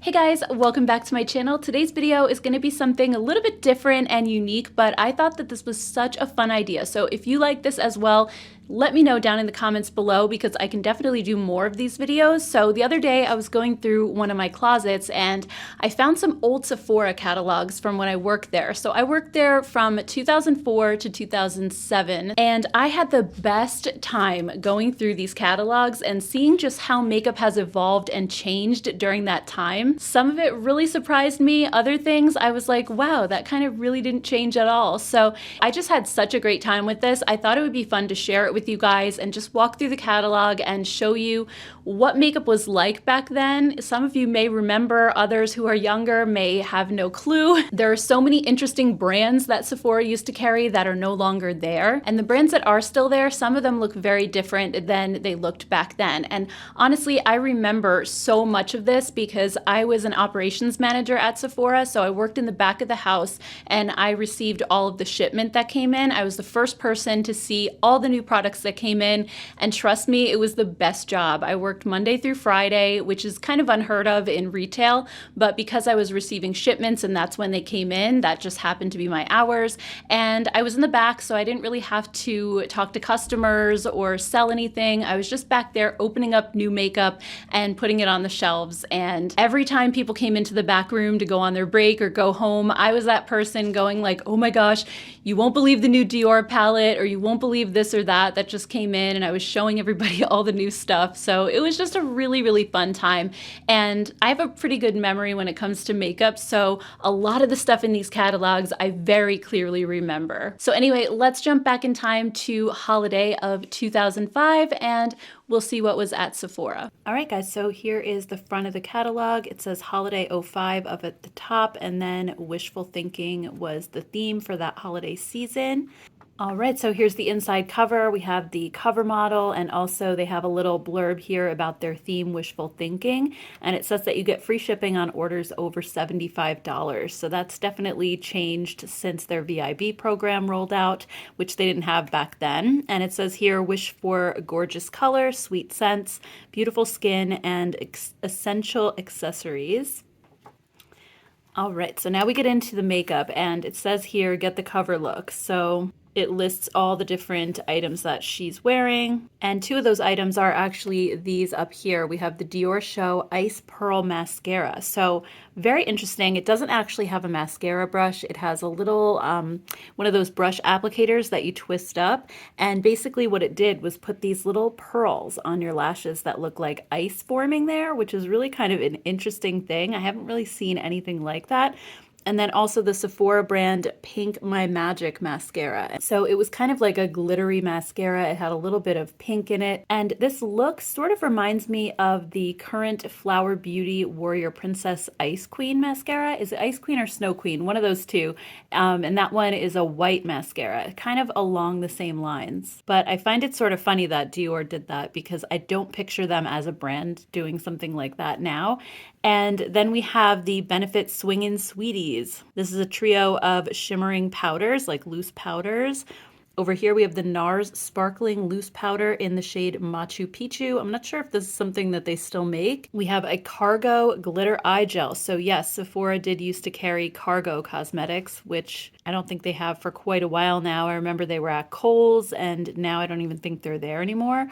Hey guys, welcome back to my channel. Today's video is going to be something a little bit different and unique, but I thought that this was such a fun idea. So if you like this as well, let me know down in the comments below because I can definitely do more of these videos. So the other day I was going through one of my closets and I found some old Sephora catalogs from when I worked there. So I worked there from 2004 to 2007 and I had the best time going through these catalogs and seeing just how makeup has evolved and changed during that time. Some of it really surprised me. Other things I was like, wow, that kind of really didn't change at all. So I just had such a great time with this. I thought it would be fun to share it with you guys and just walk through the catalog and show you what makeup was like back then. Some of you may remember, others who are younger may have no clue. There are so many interesting brands that Sephora used to carry that are no longer there. And the brands that are still there, some of them look very different than they looked back then. And honestly, I remember so much of this because I was an operations manager at Sephora. So I worked in the back of the house and I received all of the shipment that came in. I was the first person to see all the new products that came in. And trust me, it was the best job. I worked Monday through Friday, which is kind of unheard of in retail, but because I was receiving shipments and that's when they came in, that just happened to be my hours. And I was in the back, so I didn't really have to talk to customers or sell anything. I was just back there opening up new makeup and putting it on the shelves. And every time people came into the back room to go on their break or go home, I was that person going like, oh my gosh, you won't believe the new Dior palette, or you won't believe this or that just came in, and I was showing everybody all the new stuff. So it was just a really, really fun time. And I have a pretty good memory when it comes to makeup. So a lot of the stuff in these catalogs, I very clearly remember. So anyway, let's jump back in time to holiday of 2005 and we'll see what was at Sephora. All right, guys, so here is the front of the catalog. It says Holiday 05 up at the top, and then Wishful Thinking was the theme for that holiday season. All right, so here's the inside cover. We have the cover model, and also they have a little blurb here about their theme, Wishful Thinking, and it says that you get free shipping on orders over $75. So that's definitely changed since their VIB program rolled out, which they didn't have back then. And it says here, wish for gorgeous color, sweet scents, beautiful skin, and essential accessories. All right, so now we get into the makeup, and it says here, get the cover look. So it lists all the different items that she's wearing. And two of those items are actually these up here. We have the Dior Show Ice Pearl Mascara. So very interesting. It doesn't actually have a mascara brush. It has a little, one of those brush applicators that you twist up. And basically what it did was put these little pearls on your lashes that look like ice forming there, which is really kind of an interesting thing. I haven't really seen anything like that. And then also the Sephora brand Pink My Magic mascara. So it was kind of like a glittery mascara. It had a little bit of pink in it. And this look sort of reminds me of the current Flower Beauty Warrior Princess Ice Queen mascara. Is it Ice Queen or Snow Queen? One of those two. And that one is a white mascara, kind of along the same lines. But I find it sort of funny that Dior did that because I don't picture them as a brand doing something like that now. And then we have the Benefit Swingin' Sweeties. This is a trio of shimmering powders, like loose powders. Over here we have the Nars Sparkling Loose Powder in the shade Machu Picchu. I'm not sure if this is something that they still make. We have a Cargo Glitter Eye Gel. So yes, Sephora did used to carry Cargo Cosmetics, which I don't think they have for quite a while now. I remember they were at Kohl's, and now I don't even think they're there anymore.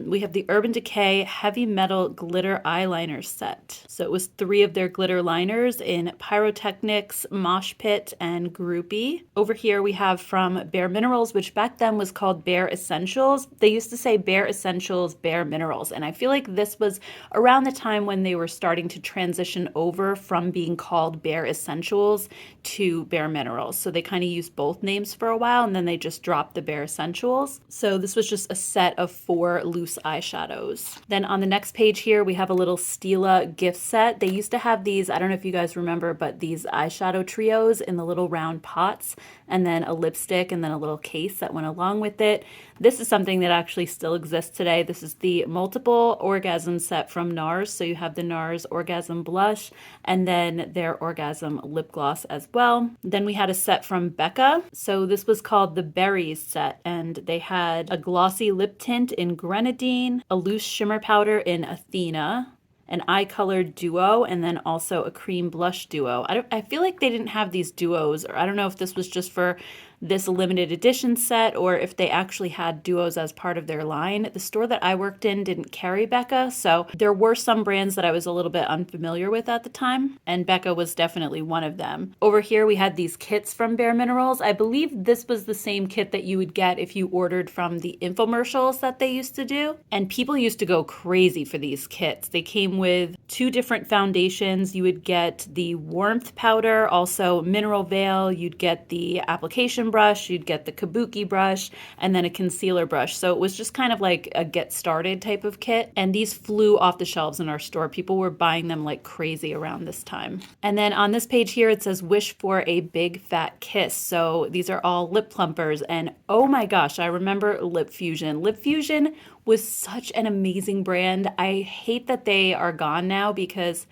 We have the Urban Decay Heavy Metal Glitter Eyeliner Set. So it was 3 of their glitter liners in Pyrotechnics, Mosh Pit, and Groupie. Over here we have from Bareminerals, which back then was called Bare Essentials. They used to say Bare Essentials, Bareminerals, and I feel like this was around the time when they were starting to transition over from being called Bare Essentials to Bareminerals. So they kind of used both names for a while, and then they just dropped the Bare Essentials. So this was just a set of 4 loose eyeshadows. Then on the next page here, we have a little Stila gift set. They used to have these, I don't know if you guys remember, but these eyeshadow trios in the little round pots, and then a lipstick, and then a little case that went along with it. This is something that actually still exists today. This is the Multiple Orgasm set from Nars. So you have the Nars Orgasm Blush, and then their Orgasm Lip Gloss as well. Then we had a set from Becca. So this was called the Berries set, and they had a glossy lip tint in Grenadine, a loose shimmer powder in Athena, an eye color duo, and then also a cream blush duo. I feel like they didn't have these duos, or I don't know if this was just for this limited edition set or if they actually had duos as part of their line. The store that I worked in didn't carry Becca, so there were some brands that I was a little bit unfamiliar with at the time, and Becca was definitely one of them. Over here we had these kits from Bareminerals. I believe this was the same kit that you would get if you ordered from the infomercials that they used to do, and people used to go crazy for these kits. They came with 2 different foundations. You would get the warmth powder, also mineral veil, you'd get the application brush, you'd get the kabuki brush, and then a concealer brush. So it was just kind of like a get started type of kit. And these flew off the shelves in our store. People were buying them like crazy around this time. And then on this page here, it says wish for a big fat kiss. So these are all lip plumpers. And oh my gosh, I remember Lip Fusion. Lip Fusion was such an amazing brand. I hate that they are gone now because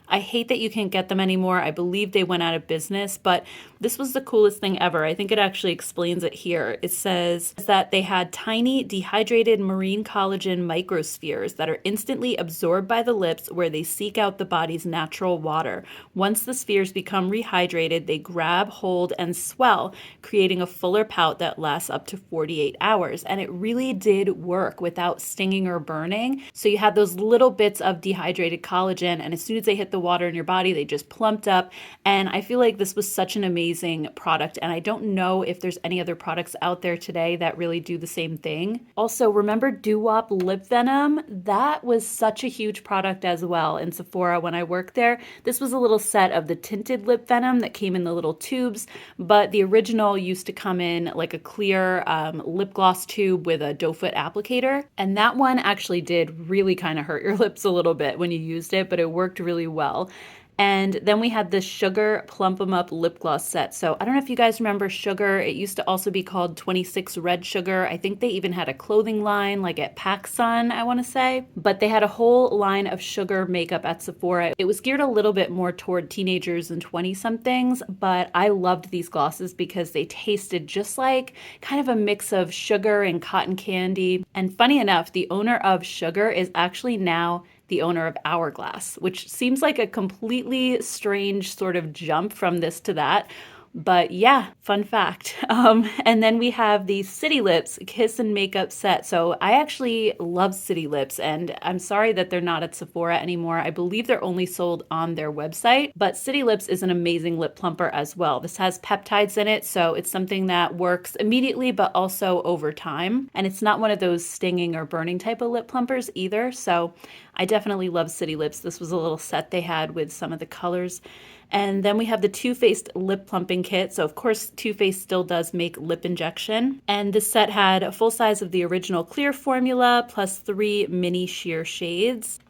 I hate that you can't get them anymore. I believe they went out of business, but this was the coolest thing ever. I think it actually explains it here. It says that they had tiny dehydrated marine collagen microspheres that are instantly absorbed by the lips where they seek out the body's natural water. Once the spheres become rehydrated, they grab, hold, and swell, creating a fuller pout that lasts up to 48 hours. And it really did work without stinging or burning. So you had those little bits of dehydrated collagen, and as soon as they hit the water in your body, they just plumped up. And I feel like this was such an amazing product, and I don't know if there's any other products out there today that really do the same thing. Also, remember Doo-Wop Lip Venom? That was such a huge product as well in Sephora when I worked there. This was a little set of the tinted lip venom that came in the little tubes, but the original used to come in like a clear lip gloss tube with a doe foot applicator, and that one actually did really kind of hurt your lips a little bit when you used it, but it worked really well. And then we had the Sugar Plump 'em Up lip gloss set. So I don't know if you guys remember Sugar. It used to also be called 26 Red Sugar. I think they even had a clothing line like at PacSun, I want to say. But they had a whole line of Sugar makeup at Sephora. It was geared a little bit more toward teenagers and 20-somethings, but I loved these glosses because they tasted just like kind of a mix of sugar and cotton candy. And funny enough, the owner of Sugar is actually now the owner of Hourglass, which seems like a completely strange sort of jump from this to that. But yeah, fun fact. And then we have the City Lips Kiss and Makeup set. So I actually love City Lips, and I'm sorry that they're not at Sephora anymore. I believe they're only sold on their website, but City Lips is an amazing lip plumper as well. This has peptides in it, so it's something that works immediately, but also over time. And it's not one of those stinging or burning type of lip plumpers either. So I definitely love City Lips. This was a little set they had with some of the colors. And then we have the Too Faced Lip Plumping Kit. So of course, Too Faced still does make lip injection. And this set had a full size of the original clear formula plus 3 mini sheer shades.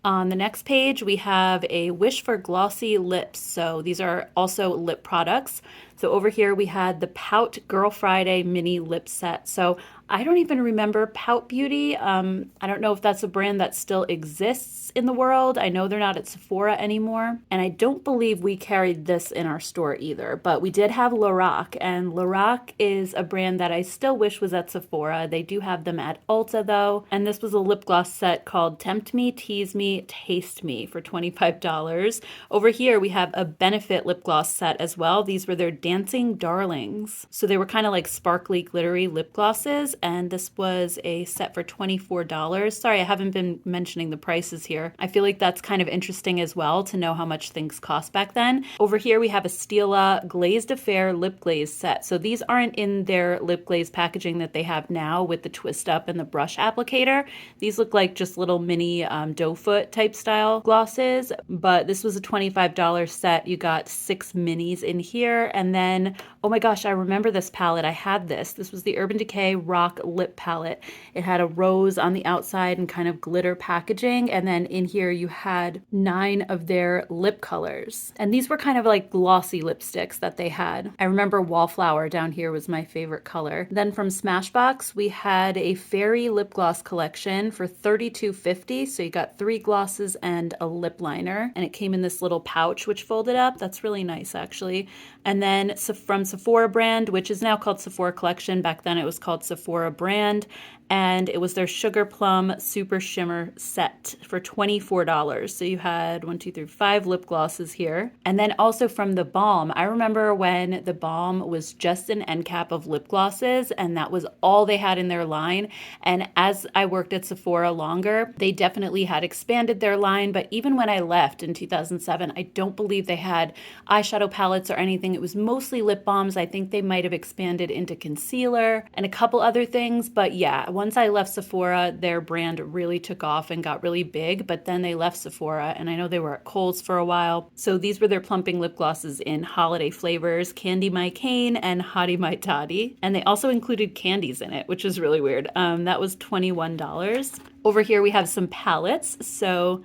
On the next page, we have a Wish for Glossy Lips. So these are also lip products. So over here we had the Pout Girl Friday mini lip set. So I don't even remember Pout Beauty. I don't know if that's a brand that still exists in the world. I know they're not at Sephora anymore. And I don't believe we carried this in our store either, but we did have Lorac, and Lorac is a brand that I still wish was at Sephora. They do have them at Ulta though. And this was a lip gloss set called Tempt Me, Tease Me, Taste Me for $25. Over here we have a Benefit lip gloss set as well. These were their Dancing Darlings. So they were kind of like sparkly, glittery lip glosses, and this was a set for $24. Sorry, I haven't been mentioning the prices here. I feel like that's kind of interesting as well to know how much things cost back then. Over here we have a Stila Glazed Affair lip glaze set. So these aren't in their lip glaze packaging that they have now with the twist up and the brush applicator. These look like just little mini doe foot type style glosses, but this was a $25 set. You got 6 minis in here, and then, oh my gosh, I remember this palette. I had this. This was the Urban Decay Rock lip palette. It had a rose on the outside and kind of glitter packaging, and then in here you had 9 of their lip colors, and these were kind of like glossy lipsticks that they had. I remember Wallflower down here was my favorite color. Then from Smashbox we had a fairy lip gloss collection for $32.50. So you got 3 glosses and a lip liner, and it came in this little pouch which folded up. That's really nice actually. And then from Sephora brand, which is now called Sephora Collection, back then it was called Sephora brand, and it was their Sugar Plum Super Shimmer set for $24. So you had 1, 2, 3, 5 lip glosses here. And then also from the Balm, I remember when the Balm was just an end cap of lip glosses, and that was all they had in their line. And as I worked at Sephora longer, they definitely had expanded their line. But even when I left in 2007, I don't believe they had eyeshadow palettes or anything. It was mostly lip balms. I think they might have expanded into concealer and a couple other things. But yeah, once I left Sephora, their brand really took off and got really big. But then they left Sephora, and I know they were at Kohl's for a while. So these were their plumping lip glosses in holiday flavors, Candy My Cane and Hottie My Toddy. And they also included candies in it, which is really weird. That was $21. Over here we have some palettes. So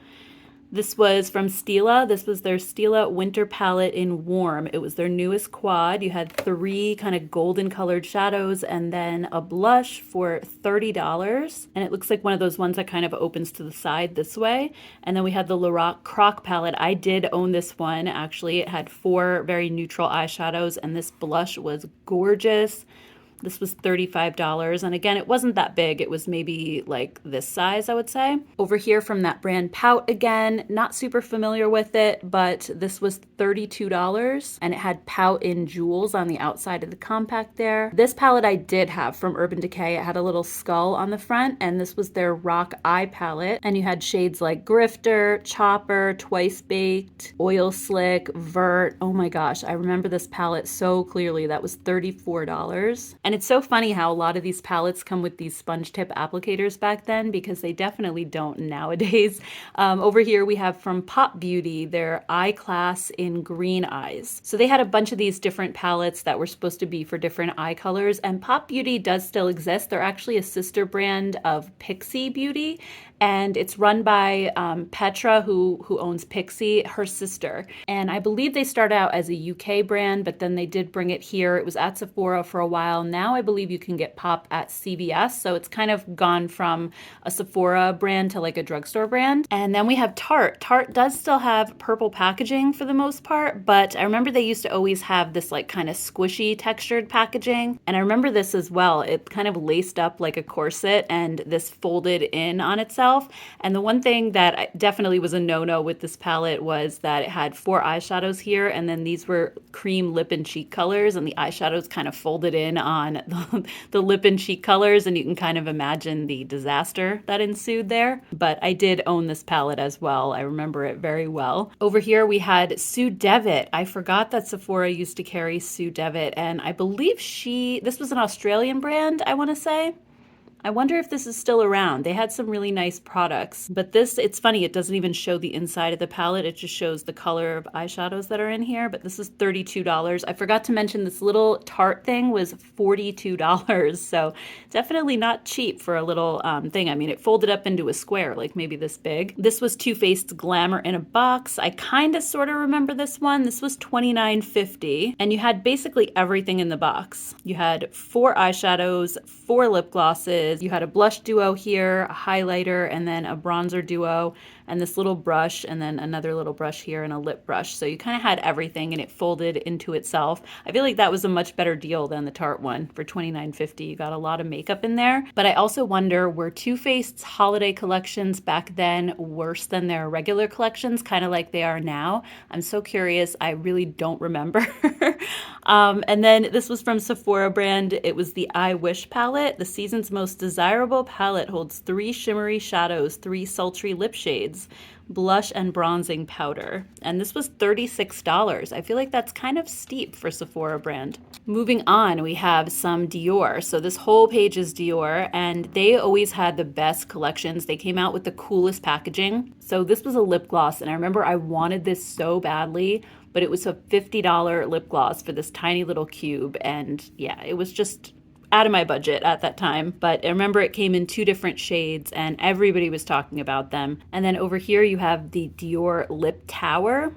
this was from Stila. This was their Stila Winter Palette in Warm. It was their newest quad. You had 3 kind of golden colored shadows and then a blush for $30. And it looks like one of those ones that kind of opens to the side this way. And then we had the Lorac Croc palette. I did own this one, actually. It had 4 very neutral eyeshadows, and this blush was gorgeous. This was $35. And again, it wasn't that big. It was maybe like this size, I would say. Over here from that brand Pout again, not super familiar with it, but this was $32. And it had Pout in jewels on the outside of the compact there. This palette I did have from Urban Decay. It had a little skull on the front, and this was their Rock Eye palette. And you had shades like Grifter, Chopper, Twice Baked, Oil Slick, Vert. Oh my gosh, I remember this palette so clearly. That was $34. And it's so funny how a lot of these palettes come with these sponge tip applicators back then, because they definitely don't nowadays. Over here we have from Pop Beauty, their Eye Class in Green Eyes. So they had a bunch of these different palettes that were supposed to be for different eye colors, and Pop Beauty does still exist. They're actually a sister brand of Pixie Beauty, and it's run by Petra, who owns Pixie, her sister. And I believe they started out as a UK brand, but then they did bring it here. It was at Sephora for a while. Now I believe you can get Pop at CVS, so it's kind of gone from a Sephora brand to like a drugstore brand. And then we have Tarte. Tarte does still have purple packaging for the most part, but I remember they used to always have this like kind of squishy textured packaging. And I remember this as well. It kind of laced up like a corset, and this folded in on itself. And the one thing that definitely was a no-no with this palette was that it had 4 eyeshadows here, and then these were cream lip and cheek colors, and the eyeshadows kind of folded in on the lip and cheek colors, and you can kind of imagine the disaster that ensued there. But I did own this palette as well. I remember it very well. Over here we had Sue Devitt. I forgot that Sephora used to carry Sue Devitt, and I believe this was an Australian brand, I want to say. I wonder if this is still around. They had some really nice products, but this, it's funny, it doesn't even show the inside of the palette. It just shows the color of eyeshadows that are in here, but this is $32. I forgot to mention this little Tarte thing was $42, so definitely not cheap for a little thing. I mean, it folded up into a square, like maybe this big. This was Too Faced Glamour in a box. I kind of sort of remember this one. This was $29.50, and you had basically everything in the box. You had 4 eyeshadows, 4 lip glosses, you had a blush duo here, a highlighter, and then a bronzer duo, and this little brush, and then another little brush here, and a lip brush. So you kind of had everything, and it folded into itself. I feel like that was a much better deal than the Tarte one for $29.50. You got a lot of makeup in there. But I also wonder, were Too Faced's holiday collections back then worse than their regular collections, kind of like they are now? I'm so curious. I really don't remember. And then this was from Sephora brand. It was the I Wish palette. The season's most desirable palette holds 3 shimmery shadows, 3 sultry lip shades, blush and bronzing powder. And this was $36. I feel like that's kind of steep for Sephora brand. Moving on, we have some Dior. So this whole page is Dior, and they always had the best collections. They came out with the coolest packaging. So this was a lip gloss, and I remember I wanted this so badly, but it was a $50 lip gloss for this tiny little cube. And yeah, it was just out of my budget at that time. But I remember it came in 2 different shades, and everybody was talking about them. And then over here you have the Dior Lip Tower.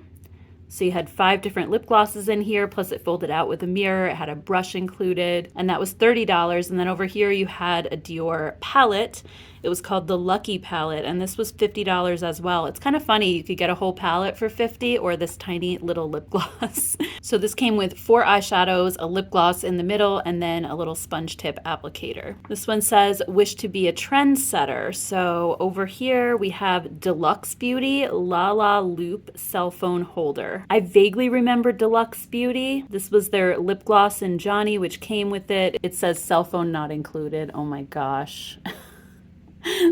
So you had 5 different lip glosses in here, plus it folded out with a mirror. It had a brush included, and that was $30. And then over here you had a Dior palette. It was called the Lucky Palette, and this was $50 as well. It's kind of funny, you could get a whole palette for $50 or this tiny little lip gloss. So this came with 4 eyeshadows, a lip gloss in the middle, and then a little sponge tip applicator. This one says, wish to be a trendsetter. So over here we have Deluxe Beauty La La Loop cell phone holder. I vaguely remember Deluxe Beauty. This was their lip gloss in Johnny, which came with it. It says cell phone not included. Oh my gosh.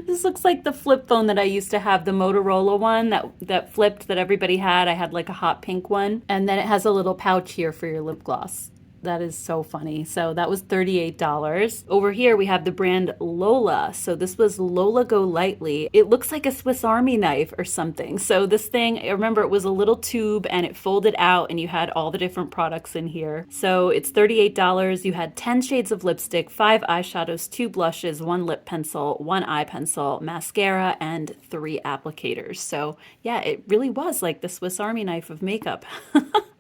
This looks like the flip phone that I used to have, the Motorola one that flipped that everybody had. I had like a hot pink one. And then it has a little pouch here for your lip gloss. That is so funny. So that was $38. Over here we have the brand Lola. So this was Lola Go Lightly. It looks like a Swiss Army knife or something. So this thing, I remember it was a little tube and it folded out and you had all the different products in here. So it's $38. You had 10 shades of lipstick, 5 eyeshadows, 2 blushes, 1 lip pencil, 1 eye pencil, mascara, and 3 applicators. So yeah, it really was like the Swiss Army knife of makeup.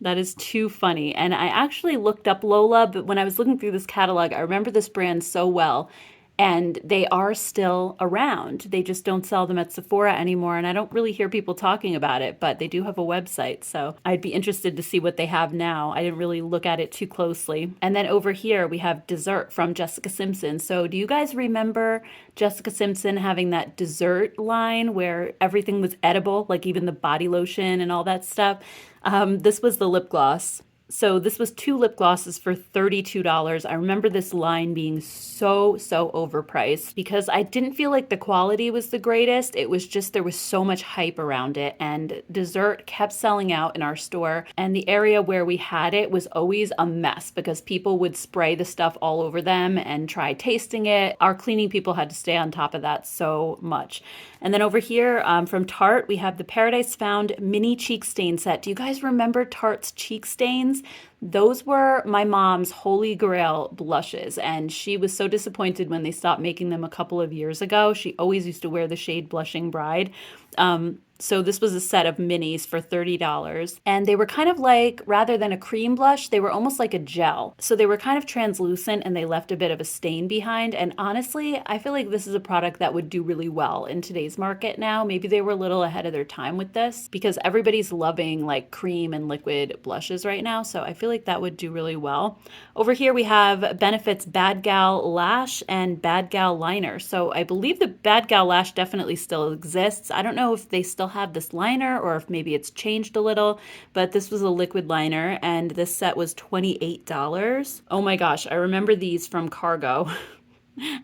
That is too funny. And I actually looked up Lola, but when I was looking through this catalog, I remember this brand so well. And they are still around. They just don't sell them at Sephora anymore. And I don't really hear people talking about it, but they do have a website. So I'd be interested to see what they have now. I didn't really look at it too closely. And then over here, we have dessert from Jessica Simpson. So do you guys remember Jessica Simpson having that dessert line where everything was edible, like even the body lotion and all that stuff? This was the lip gloss. So this was 2 lip glosses for $32. I remember this line being so overpriced because I didn't feel like the quality was the greatest. It was just there was so much hype around it, and dessert kept selling out in our store, and the area where we had it was always a mess because people would spray the stuff all over them and try tasting it. Our cleaning people had to stay on top of that so much. And then over here from Tarte, we have the Paradise Found mini cheek stain set. Do you guys remember Tarte's cheek stains? Those were my mom's holy grail blushes, and she was so disappointed when they stopped making them a couple of years ago. She always used to wear the shade Blushing Bride. So this was a set of minis for $30. And they were kind of like, rather than a cream blush, they were almost like a gel. So they were kind of translucent and they left a bit of a stain behind. And honestly, I feel like this is a product that would do really well in today's market now. Maybe they were a little ahead of their time with this because everybody's loving like cream and liquid blushes right now. So I feel like that would do really well. Over here we have Benefit's Bad Gal Lash and Bad Gal Liner. So I believe the Bad Gal Lash definitely still exists. I don't know if they still have this liner or if maybe it's changed a little, but this was a liquid liner and this set was $28. Oh my gosh, I remember these from Cargo.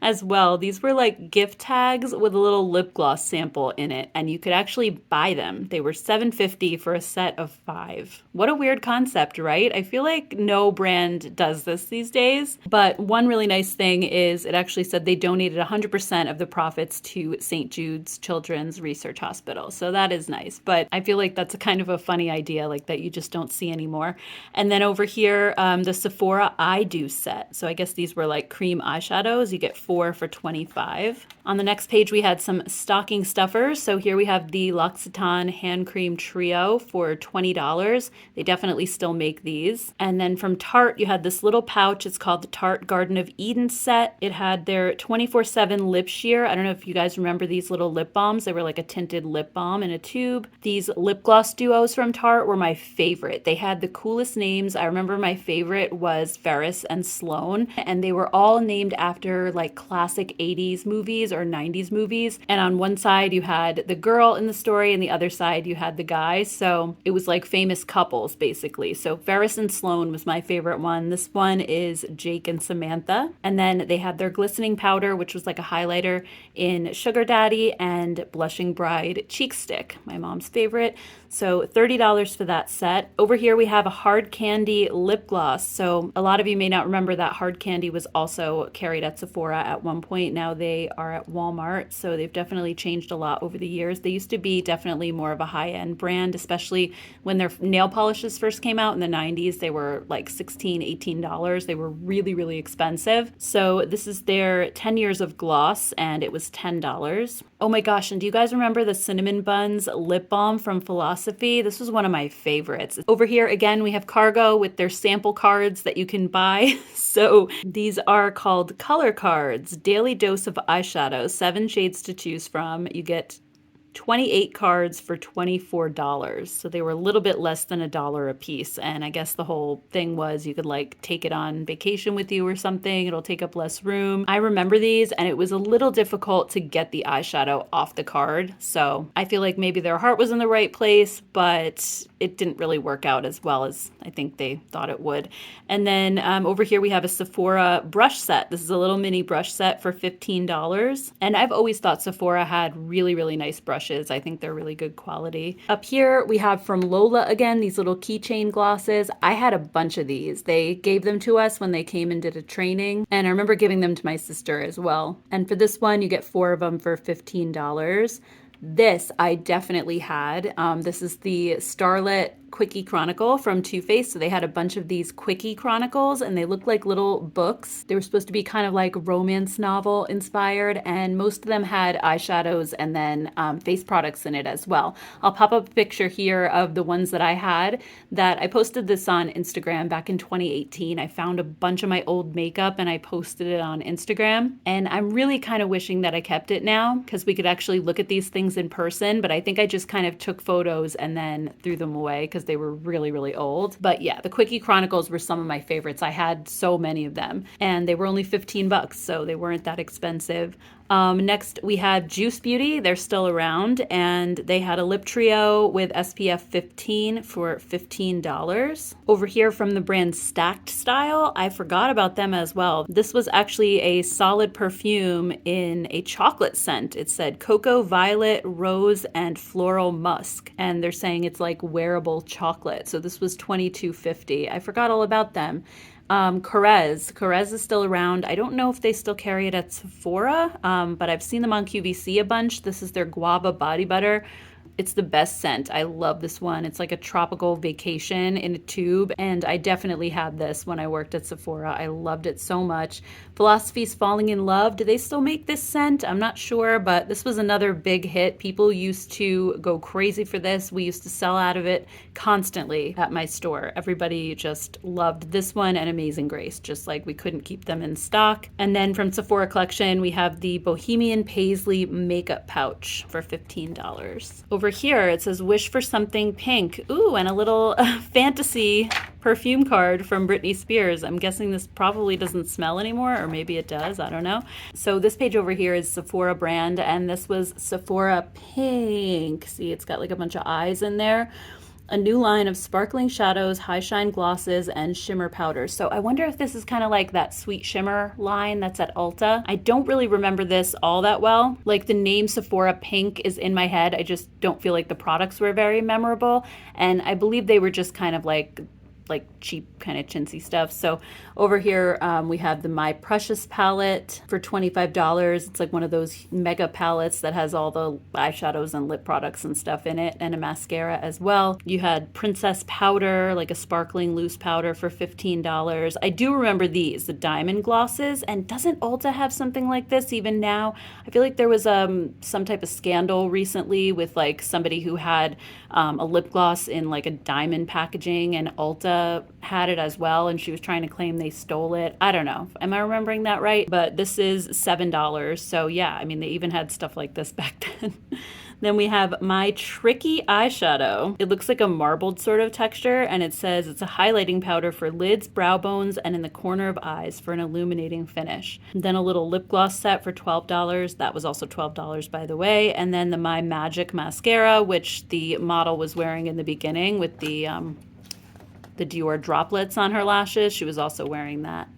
As well. These were like gift tags with a little lip gloss sample in it, and you could actually buy them. They were $7.50 for a set of 5. What a weird concept, right? I feel like no brand does this these days, but one really nice thing is it actually said they donated 100% of the profits to St. Jude's Children's Research Hospital. So that is nice, but I feel like that's a kind of a funny idea like that you just don't see anymore. And then over here, the Sephora I Do set. So I guess these were like cream eyeshadows. You get 4 for $25. On the next page, we had some stocking stuffers. So here we have the L'Occitane Hand Cream Trio for $20. They definitely still make these. And then from Tarte, you had this little pouch. It's called the Tarte Garden of Eden set. It had their 24/7 lip sheer. I don't know if you guys remember these little lip balms. They were like a tinted lip balm in a tube. These lip gloss duos from Tarte were my favorite. They had the coolest names. I remember my favorite was Ferris and Sloan, and they were all named after like classic 80s movies or 90s movies. And on one side you had the girl in the story and the other side you had the guy. So it was like famous couples basically. So Ferris and Sloan was my favorite one. This one is Jake and Samantha. And then they had their glistening powder, which was like a highlighter in Sugar Daddy, and Blushing Bride Cheek Stick, my mom's favorite. So $30 for that set. Over here we have a Hard Candy lip gloss. So a lot of you may not remember that Hard Candy was also carried at Sephora at one point. Now they are at Walmart. So they've definitely changed a lot over the years. They used to be definitely more of a high-end brand, especially when their nail polishes first came out in the 90s. They were like $16, $18. They were really, really expensive. So this is their 10 years of gloss and it was $10. Oh my gosh, and do you guys remember the Cinnamon Buns lip balm from Philosophy? This was one of my favorites. Over here, again, we have Cargo with their sample cards that you can buy. So these are called color cards, daily dose of eyeshadow, 7 shades to choose from. You get 28 cards for $24. So they were a little bit less than $1 a piece. And I guess the whole thing was you could like take it on vacation with you or something. It'll take up less room. I remember these and it was a little difficult to get the eyeshadow off the card. So I feel like maybe their heart was in the right place, but it didn't really work out as well as I think they thought it would. And then over here we have a Sephora brush set. This is a little mini brush set for $15. And I've always thought Sephora had really, really nice brushes. I think they're really good quality. Up here we have from Lola again, these little keychain glosses. I had a bunch of these. They gave them to us when they came and did a training. And I remember giving them to my sister as well. And for this one, you get 4 of them for $15. This I definitely had. This is the Starlit Quickie Chronicle from Too Faced. So they had a bunch of these Quickie Chronicles and they look like little books. They were supposed to be kind of like romance novel inspired, and most of them had eyeshadows and then face products in it as well. I'll pop up a picture here of the ones that I had. That I posted this on Instagram back in 2018. I found a bunch of my old makeup and I posted it on Instagram, and I'm really kind of wishing that I kept it now because we could actually look at these things in person, but I think I just kind of took photos and then threw them away because they were really, really old. But yeah, the Quickie Chronicles were some of my favorites. I had so many of them and they were only 15 bucks, so they weren't that expensive. Next we have Juice Beauty. They're still around and they had a lip trio with SPF 15 for $15. Over here from the brand Stacked Style, I forgot about them as well. This was actually a solid perfume in a chocolate scent. It said cocoa, violet, rose, and floral musk. And they're saying it's like wearable chocolate. So this was $22.50. I forgot all about them. Carez is still around. I don't know if they still carry it at Sephora, but I've seen them on QVC a bunch. This is their Guava body butter. It's the best scent. I love this one. It's like a tropical vacation in a tube, and I definitely had this when I worked at Sephora. I loved it so much. Philosophy's Falling in Love. Do they still make this scent? I'm not sure, but this was another big hit. People used to go crazy for this. We used to sell out of it constantly at my store. Everybody just loved this one and Amazing Grace, just like we couldn't keep them in stock. And then from Sephora collection, we have the Bohemian Paisley makeup pouch for $15. Over here, it says Wish for Something Pink. Ooh, and a little fantasy perfume card from Britney Spears. I'm guessing this probably doesn't smell anymore, or maybe it does, I don't know. So this page over here is Sephora brand, and this was Sephora Pink. See, it's got like a bunch of eyes in there. A new line of sparkling shadows, high shine glosses, and shimmer powders. So I wonder if this is kind of like that Sweet Shimmer line that's at Ulta. I don't really remember this all that well. Like the name Sephora Pink is in my head. I just don't feel like the products were very memorable. And I believe they were just kind of like cheap kind of chintzy stuff. So over here we have the My Precious palette for $25. It's like one of those mega palettes that has all the eyeshadows and lip products and stuff in it, and a mascara as well. You had Princess powder, like a sparkling loose powder for $15. I do remember these, the diamond glosses. And doesn't Ulta have something like this even now? I feel like there was some type of scandal recently with like somebody who had a lip gloss in like a diamond packaging, and Ulta had it as well, and she was trying to claim they stole it. I don't know. Am I remembering that right? But this is $7. So yeah, I mean, they even had stuff like this back then. Then we have My Tricky eyeshadow. It looks like a marbled sort of texture, and it says it's a highlighting powder for lids, brow bones, and in the corner of eyes for an illuminating finish. And then a little lip gloss set for $12. That was also $12, by the way. And then the My Magic mascara, which the model was wearing in the beginning with the Dior droplets on her lashes. She was also wearing that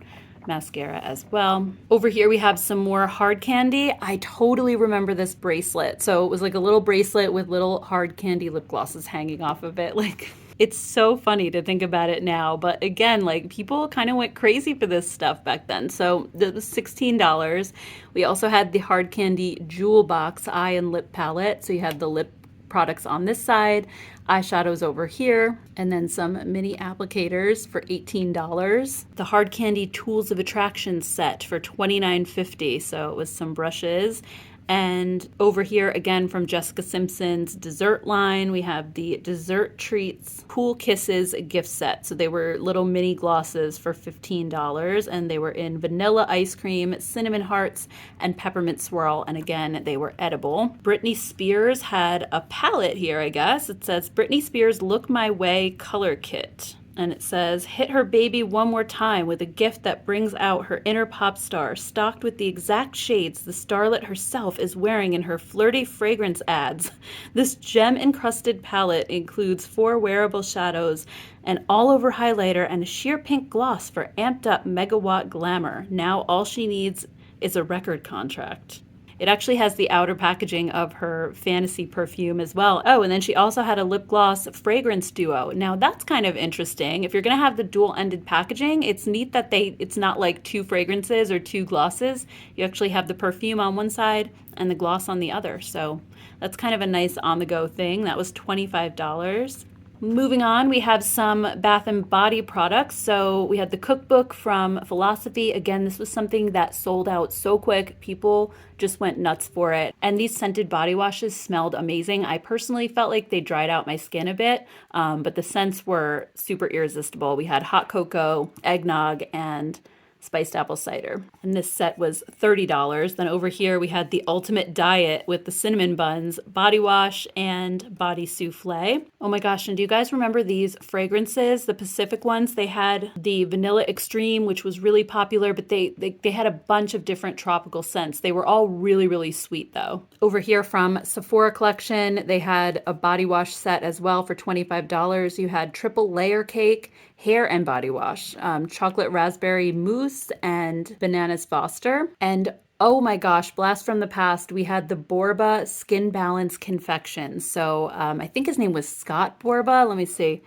mascara as well. Over here we have some more hard candy. I totally remember this bracelet. So it was like a little bracelet with little hard candy lip glosses hanging off of it. Like, it's so funny to think about it now, but again, like people kind of went crazy for this stuff back then. So it was $16. We also had the hard candy jewel box eye and lip palette. So you had the lip products on this side, eyeshadows over here, and then some mini applicators for $18. The hard candy tools of attraction set for $29.50. So it was some brushes And over here, again, from Jessica Simpson's dessert line, we have the Dessert Treats Cool Kisses gift set. So they were little mini glosses for $15, and they were in vanilla ice cream, cinnamon hearts, and peppermint swirl. And again, they were edible. Britney Spears had a palette here, I guess. It says Britney Spears Look My Way Color Kit. And it says, hit her baby one more time with a gift that brings out her inner pop star, stocked with the exact shades the starlet herself is wearing in her flirty fragrance ads. This gem-encrusted palette includes 4 wearable shadows, an all-over highlighter, and a sheer pink gloss for amped-up megawatt glamour. Now all she needs is a record contract. It actually has the outer packaging of her fantasy perfume as well. Oh, and then she also had a lip gloss fragrance duo. Now that's kind of interesting. If you're going to have the dual-ended packaging, it's neat that it's not like 2 fragrances or 2 glosses. You actually have the perfume on one side and the gloss on the other. So that's kind of a nice on-the-go thing. That was $25. Moving on, we have some Bath and Body products. So we had the cookbook from Philosophy. Again, this was something that sold out so quick. People just went nuts for it. And these scented body washes smelled amazing. I personally felt like they dried out my skin a bit, but the scents were super irresistible. We had hot cocoa, eggnog, and spiced apple cider. And this set was $30. Then over here we had the Ultimate Diet with the cinnamon buns, body wash, and body souffle. Oh my gosh, and do you guys remember these fragrances? The Pacific ones, they had the Vanilla Extreme, which was really popular, but they had a bunch of different tropical scents. They were all really, really sweet though. Over here from Sephora Collection, they had a body wash set as well for $25. You had triple layer cake, hair and body wash, chocolate raspberry mousse, and bananas Foster. And oh my gosh, blast from the past, we had the Borba Skin Balance Confection. So I think his name was Scott Borba. Let me see.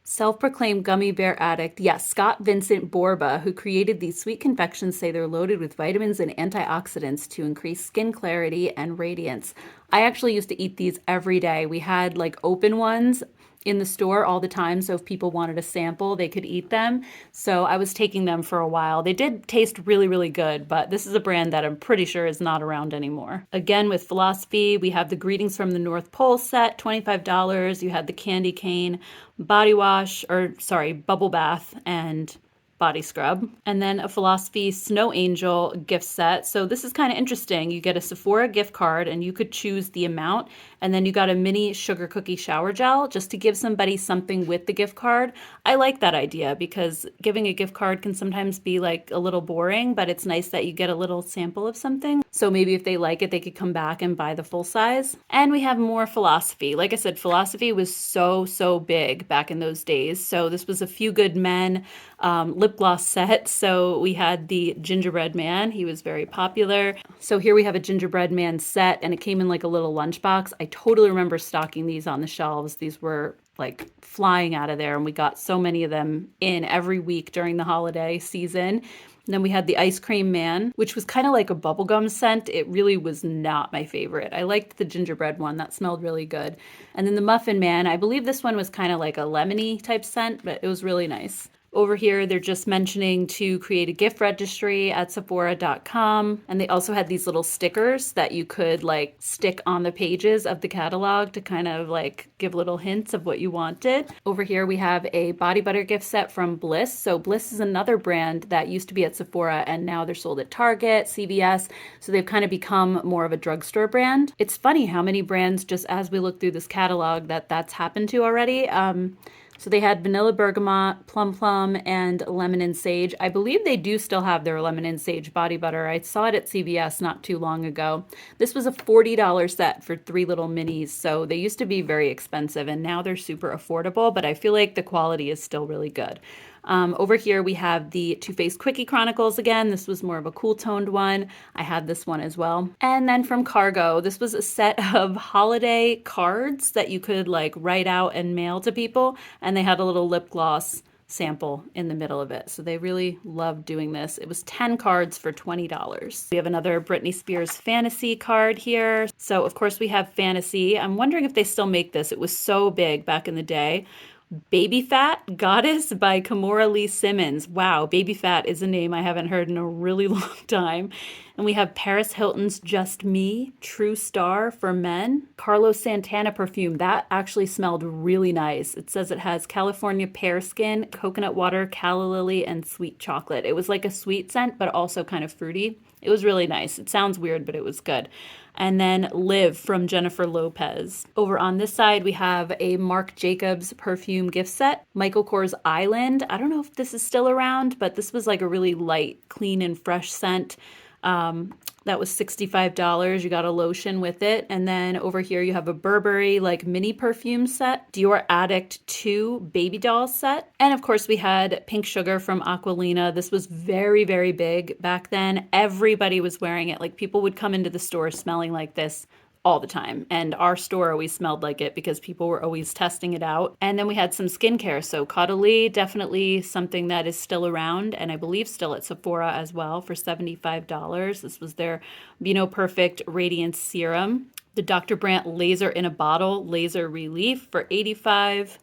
Self-proclaimed gummy bear addict. Yes, Scott Vincent Borba, who created these sweet confections, say they're loaded with vitamins and antioxidants to increase skin clarity and radiance. I actually used to eat these every day. We had like open ones in the store all the time, so if people wanted a sample, they could eat them. So I was taking them for a while. They did taste really, really good, but this is a brand that I'm pretty sure is not around anymore. Again, with Philosophy, we have the Greetings from the North Pole set, $25. You had the Candy Cane body wash, bubble bath, and body scrub, and then a Philosophy Snow Angel gift set. So this is kind of interesting. You get a Sephora gift card and you could choose the amount, and then you got a mini sugar cookie shower gel just to give somebody something with the gift card. I like that idea because giving a gift card can sometimes be like a little boring, but it's nice that you get a little sample of something. So maybe if they like it, they could come back and buy the full size. And we have more Philosophy. Like I said, Philosophy was so big back in those days. So this was a Few Good Men lip gloss set. So we had the Gingerbread Man. He was very popular. So here we have a Gingerbread Man set, and it came in like a little lunchbox. I totally remember stocking these on the shelves. These were like flying out of there, and we got so many of them in every week during the holiday season. And then we had the Ice Cream Man, which was kind of like a bubblegum scent. It really was not my favorite. I liked the gingerbread one. That smelled really good. And then the Muffin Man, I believe this one was kind of like a lemony type scent, but it was really nice. Over here, they're just mentioning to create a gift registry at Sephora.com. And they also had these little stickers that you could like stick on the pages of the catalog to kind of like give little hints of what you wanted. Over here, we have a body butter gift set from Bliss. So Bliss is another brand that used to be at Sephora, and now they're sold at Target, CVS. So they've kind of become more of a drugstore brand. It's funny how many brands, just as we look through this catalog, that's happened to already. So they had Vanilla Bergamot, Plum, and Lemon and Sage. I believe they do still have their Lemon and Sage body butter. I saw it at CVS not too long ago. This was a $40 set for 3 little minis. So they used to be very expensive, and now they're super affordable, but I feel like the quality is still really good. Over here we have the Too Faced Quickie Chronicles again. This was more of a cool toned one. I had this one as well. And then from Cargo, this was a set of holiday cards that you could like write out and mail to people. And they had a little lip gloss sample in the middle of it. So they really loved doing this. It was 10 cards for $20. We have another Britney Spears Fantasy card here. So of course we have Fantasy. I'm wondering if they still make this. It was so big back in the day. Baby Fat Goddess by Kimora Lee Simmons. Wow, Baby Fat is a name I haven't heard in a really long time. And we have Paris Hilton's Just Me, True Star for men. Carlos Santana perfume. That actually smelled really nice. It says it has California pear skin, coconut water, calla lily, and sweet chocolate. It was like a sweet scent, but also kind of fruity. It was really nice. It sounds weird, but it was good. And then Live from Jennifer Lopez. Over on this side, we have a Marc Jacobs perfume gift set. Michael Kors Island. I don't know if this is still around, but this was like a really light, clean, and fresh scent. That was $65. You got a lotion with it. And then over here you have a Burberry like mini perfume set, Dior Addict 2 baby doll set. And of course we had Pink Sugar from Aquilina. This was very, very big back then. Everybody was wearing it. Like people would come into the store smelling like this all the time. And our store always smelled like it because people were always testing it out. And then we had some skincare. So Caudalie, definitely something that is still around and I believe still at Sephora as well for $75. This was their Vino Perfect Radiance Serum. The Dr. Brandt Laser in a Bottle Laser Relief for $85.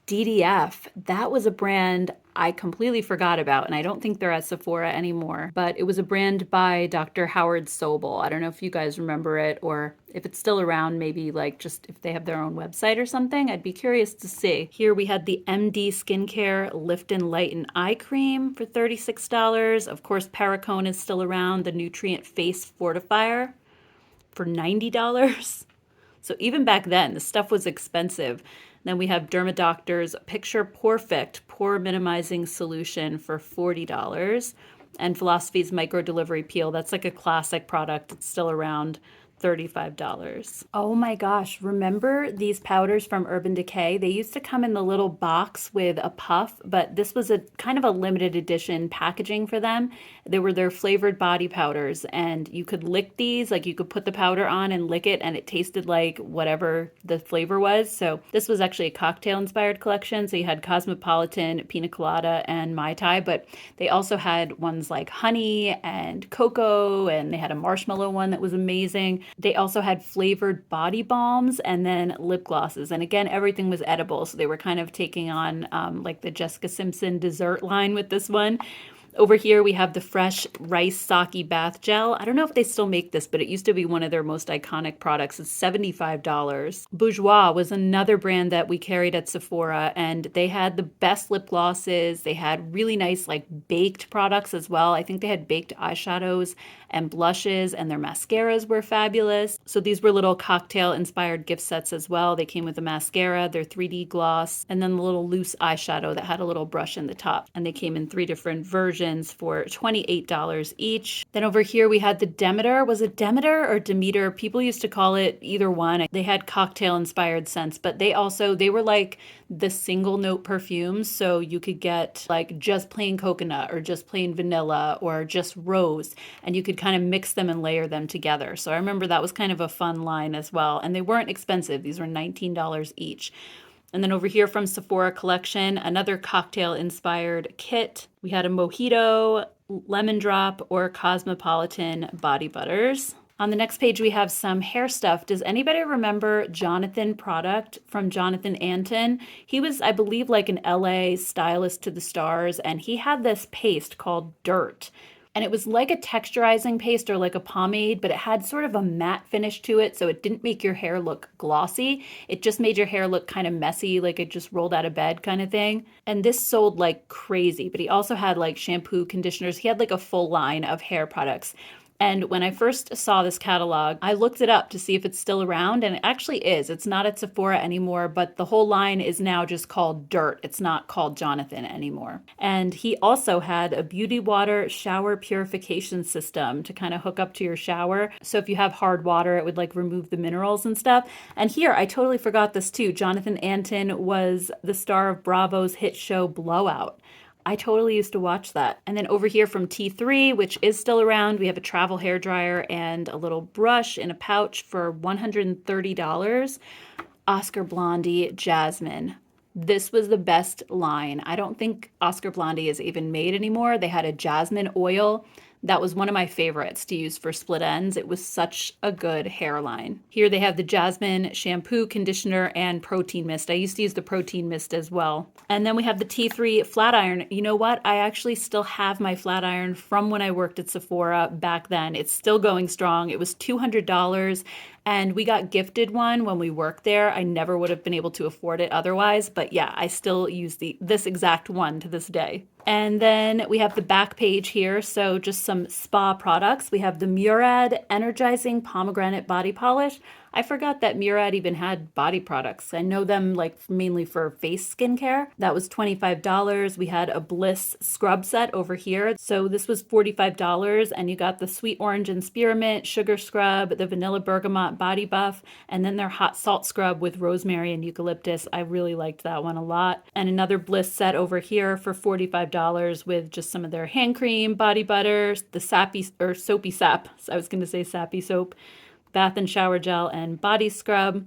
DDF, that was a brand I completely forgot about, and I don't think they're at Sephora anymore, but it was a brand by Dr. Howard Sobel. I don't know if you guys remember it, or if it's still around, maybe like just if they have their own website or something. I'd be curious to see. Here we had the MD Skincare Lift and Lighten Eye Cream for $36. Of course, Perricone is still around, the Nutrient Face Fortifier for $90. So even back then, the stuff was expensive. Then we have Dermadoctor's Picture Perfect Pore Minimizing Solution for $40. And Philosophy's Micro Delivery Peel. That's like a classic product. It's still around. $35. Oh my gosh, remember these powders from Urban Decay? They used to come in the little box with a puff, but this was a kind of a limited edition packaging for them. They were their flavored body powders, and you could lick these, like you could put the powder on and lick it, and it tasted like whatever the flavor was. So this was actually a cocktail-inspired collection. So you had Cosmopolitan, Pina Colada, and Mai Tai, but they also had ones like honey and cocoa, and they had a marshmallow one that was amazing. They also had flavored body balms and then lip glosses. And again, everything was edible. So they were kind of taking on like the Jessica Simpson dessert line with this one. Over here, we have the Fresh Rice Sake Bath Gel. I don't know if they still make this, but it used to be one of their most iconic products. It's $75. Bourjois was another brand that we carried at Sephora, and they had the best lip glosses. They had really nice, like, baked products as well. I think they had baked eyeshadows and blushes, and their mascaras were fabulous. So these were little cocktail-inspired gift sets as well. They came with a mascara, their 3D gloss, and then the little loose eyeshadow that had a little brush in the top. And they came in 3 different versions for $28 each. Then over here we had the Demeter. Was it Demeter or Demeter? People used to call it either one. They had cocktail inspired scents, but they were like the single note perfumes. So you could get like just plain coconut or just plain vanilla or just rose, and you could kind of mix them and layer them together. So I remember that was kind of a fun line as well. And they weren't expensive. These were $19 each. And then over here from Sephora Collection, another cocktail-inspired kit. We had a Mojito, Lemon Drop, or Cosmopolitan body butters. On the next page, we have some hair stuff. Does anybody remember Jonathan Product from Jonathan Anton? He was, I believe, like an LA stylist to the stars, and he had this paste called Dirt. And it was like a texturizing paste or like a pomade, but it had sort of a matte finish to it, so it didn't make your hair look glossy. It just made your hair look kind of messy, like it just rolled out of bed kind of thing. And this sold like crazy, but he also had like shampoo, conditioners. He had like a full line of hair products. And when I first saw this catalog, I looked it up to see if it's still around, and it actually is. It's not at Sephora anymore, but the whole line is now just called Dirt. It's not called Jonathan anymore. And he also had a beauty water shower purification system to kind of hook up to your shower. So if you have hard water, it would like remove the minerals and stuff. And here, I totally forgot this too. Jonathan Anton was the star of Bravo's hit show Blowout. I totally used to watch that. And then over here from T3, which is still around, we have a travel hairdryer and a little brush in a pouch for $130. Oscar Blondie Jasmine. This was the best line. I don't think Oscar Blondie is even made anymore. They had a jasmine oil That was one of my favorites to use for split ends. It was such a good hairline. Here they have the Jasmine shampoo, conditioner, and protein mist. I used to use the protein mist as well. And then we have the T3 flat iron. You know what? I actually still have my flat iron from when I worked at Sephora back then. It's still going strong. It was $200. And we got gifted one when we worked there. I never would have been able to afford it otherwise, but yeah, I still use this exact one to this day. And then we have the back page here, so just some spa products. We have the Murad Energizing Pomegranate Body Polish. I forgot that Murad even had body products. I know them like mainly for face skincare. That was $25. We had a Bliss Scrub set over here. So this was $45, and you got the Sweet Orange and Spearmint Sugar Scrub, the Vanilla Bergamot Body Buff, and then their Hot Salt Scrub with Rosemary and Eucalyptus. I really liked that one a lot. And another Bliss set over here for $45 with just some of their hand cream, body butter, the soapy sap. I was going to say sappy soap, bath and shower gel, and body scrub.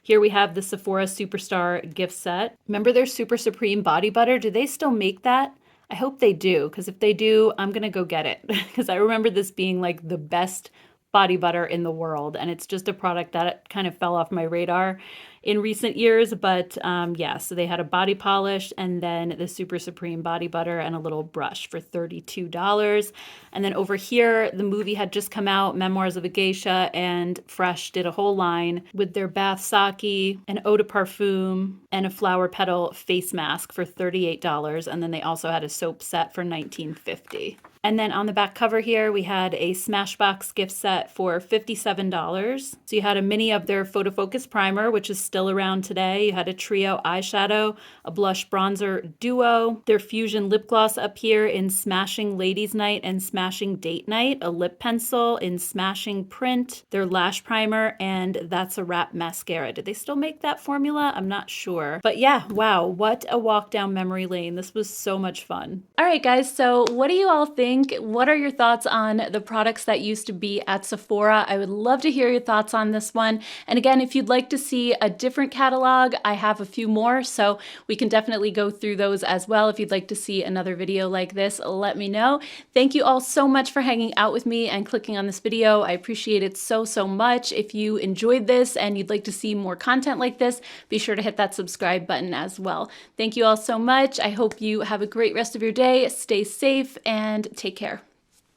Here we have the Sephora Superstar gift set. Remember their Super Supreme body butter? Do they still make that? I hope they do, because if they do, I'm going to go get it. Because I remember this being like the best body butter in the world, and it's just a product that kind of fell off my radar in recent years. But yeah, so they had a body polish and then the Super Supreme body butter and a little brush for $32. And then over here, the movie had just come out, Memoirs of a Geisha, and Fresh did a whole line with their bath sake, an eau de parfum, and a flower petal face mask for $38. And then they also had a soap set for $19.50. And then on the back cover here, we had a Smashbox gift set for $57. So you had a mini of their Photo Focus primer, which is still around today. You had a trio eyeshadow, a blush bronzer duo, their fusion lip gloss up here in Smashing Ladies Night and Smashing Date Night, a lip pencil in Smashing Print, their lash primer, and That's a Wrap mascara. Did they still make that formula? I'm not sure. But yeah, wow, what a walk down memory lane. This was so much fun. All right, guys, so what do you all think? What are your thoughts on the products that used to be at Sephora? I would love to hear your thoughts on this one. And again, if you'd like to see a different catalog, I have a few more, so we can definitely go through those as well. If you'd like to see another video like this, let me know. Thank you all so much for hanging out with me and clicking on this video. I appreciate it so, so much. If you enjoyed this and you'd like to see more content like this, be sure to hit that subscribe button as well. Thank you all so much. I hope you have a great rest of your day. Stay safe and take care.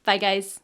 Bye, guys.